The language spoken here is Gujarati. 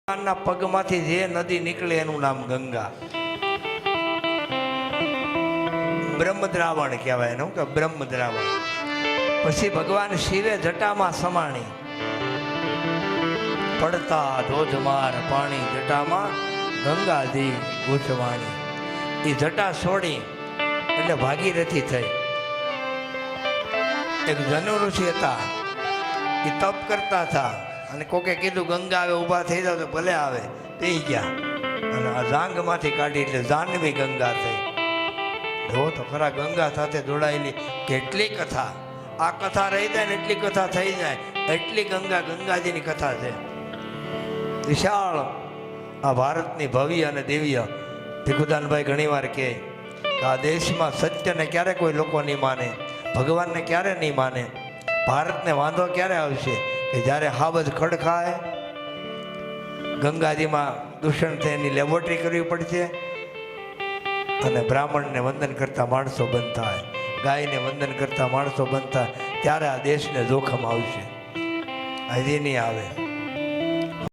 ભગવાનના પગમાંથી જે નદી નીકળે એનું નામ ગંગા. બ્રહ્મદ્રાવણ કહેવાય એનું, કે બ્રહ્મદ્રાવણ. પછી ભગવાન શિવે જટામાં સમાણી, પડતા ધોધમાર પાણી જટામાં ગંગાજી ગૂંચવાણી. એ જટા છોડી એટલે ભાગીરથી થઈ. એક જનુ ઋષિ હતા, એ તપ કરતા હતા અને કોકે કીધું ગંગા આવે, ઊભા થઈ જાવ તો ભલે આવે. પી ગયા અને આ જાંગમાંથી કાઢી એટલે જાહ્નવી ગંગા થઈ. જો તો ખરા ગંગા સાથે જોડાયેલી કેટલી કથા. આ કથા રહી જાય ને એટલી કથા થઈ જાય, એટલી ગંગાજીની કથા છે વિશાળ. આ ભારતની ભવ્ય અને દિવ્ય. ભીખુદાનભાઈ ઘણીવાર કહે કે આ દેશમાં સત્યને ક્યારે કોઈ લોકો નહીં માને, ભગવાનને ક્યારે નહીં માને. ભારતને વાંધો ક્યારે આવશે કે જ્યારે હાવજ ખડખાય, ગંગાજીમાં દૂષણ થઈ એની લેબોરેટરી કરવી પડશે અને બ્રાહ્મણને વંદન કરતા માણસો બંધ થાય, ગાયને વંદન કરતા માણસો બંધ થાય, ત્યારે આ દેશને જોખમ આવશે. હજી નહીં આવે.